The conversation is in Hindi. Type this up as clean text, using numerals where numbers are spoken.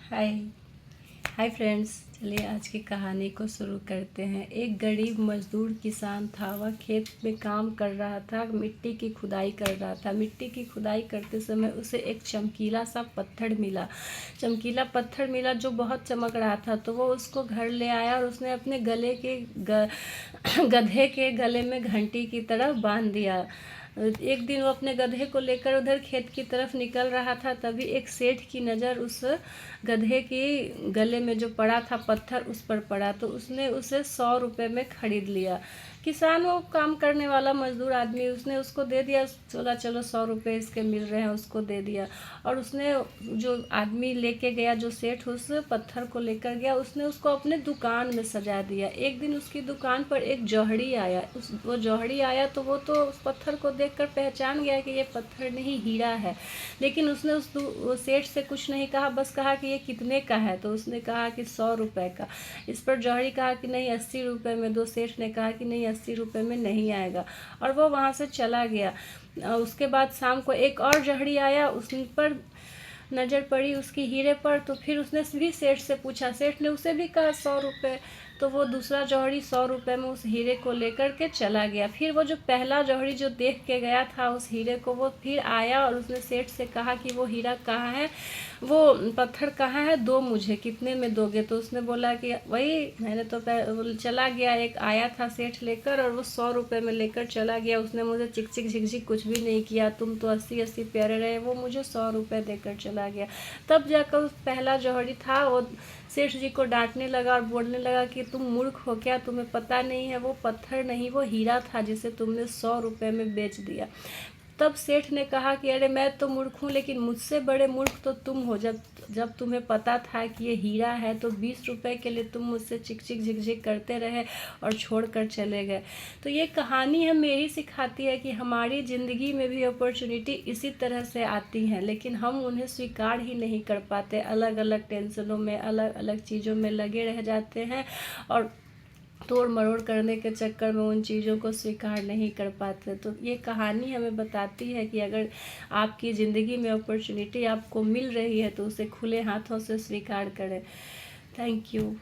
हाय हाय फ्रेंड्स, चलिए आज की कहानी को शुरू करते हैं। एक गरीब मजदूर किसान था। वह खेत में काम कर रहा था, मिट्टी की खुदाई कर रहा था। मिट्टी की खुदाई करते समय उसे एक चमकीला सा पत्थर मिला। चमकीला पत्थर मिला जो बहुत चमक रहा था, तो वो उसको घर ले आया और उसने अपने गधे के गले में घंटी की तरह बांध दिया। एक दिन वो अपने गधे को लेकर उधर खेत की तरफ निकल रहा था, तभी एक सेठ की नज़र उस गधे के गले में जो पड़ा था पत्थर उस पर पड़ा, तो उसने उसे 100 रुपये में खरीद लिया। किसान, वो काम करने वाला मजदूर आदमी, उसने उसको दे दिया। बोला चलो 100 रुपये इसके मिल रहे हैं, उसको दे दिया। और उसने, जो आदमी लेके गया, जो सेठ उस पत्थर को लेकर गया, उसने उसको अपने दुकान में सजा दिया। एक दिन उसकी दुकान पर एक जौहरी आया। वो जौहरी आया तो वो तो उस पत्थर को देखकर पहचान गया कि ये पत्थर नहीं, हीरा है। लेकिन उसने वो सेठ से कुछ नहीं कहा, बस कहा कि ये कितने का है। तो उसने कहा कि 100 रुपये का। इस पर जौहरी कहा कि नहीं, 80 रुपये में दो। सेठ ने कहा कि नहीं, 80 रुपये में नहीं आएगा, और वो वहाँ से चला गया। उसके बाद शाम को एक और जौहरी आया, उस पर नज़र पड़ी उसकी हीरे पर, तो फिर उसने भी सेठ से पूछा। सेठ ने उसे भी कहा 100 रुपये। तो वो दूसरा जौहरी 100 रुपये में उस हीरे को लेकर के चला गया। फिर वो जो पहला जौहरी जो देख के गया था उस हीरे को, वो फिर आया और उसने सेठ से कहा कि वो हीरा कहाँ है, वो पत्थर कहाँ है, दो मुझे, कितने में दोगे। तो उसने बोला कि वही, मैंने तो चला गया, एक आया था सेठ लेकर और वो 100 रुपये में लेकर चला गया। उसने मुझे चिक चिक झिक झिक कुछ भी नहीं किया, तुम तो 80-80 प्यारे रहे, वो मुझे 100 रुपये देकर चला गया। तब जाकर उस पहला जौहरी था वो सेठ जी को डांटने लगा और बोलने लगा कि तुम मूर्ख हो क्या, तुम्हें पता नहीं है वो पत्थर नहीं, वो हीरा था जिसे तुमने 100 रुपये में बेच दिया। तब सेठ ने कहा कि अरे मैं तो मूर्ख हूँ, लेकिन मुझसे बड़े मूर्ख तो तुम हो। जब जब तुम्हें पता था कि ये हीरा है तो 20 रुपये के लिए तुम मुझसे चिक चिक झिक झिक करते रहे और छोड़ कर चले गए। तो ये कहानी हमें यही सिखाती है कि हमारी ज़िंदगी में भी अपॉर्चुनिटी इसी तरह से आती हैं, लेकिन हम उन्हें स्वीकार ही नहीं कर पाते। अलग अलग टेंशनों में, अलग अलग चीज़ों में लगे रह जाते हैं और तोड़ मरोड़ करने के चक्कर में उन चीज़ों को स्वीकार नहीं कर पाते। तो ये कहानी हमें बताती है कि अगर आपकी ज़िंदगी में अपॉर्चुनिटी आपको मिल रही है तो उसे खुले हाथों से स्वीकार करें। Thank you.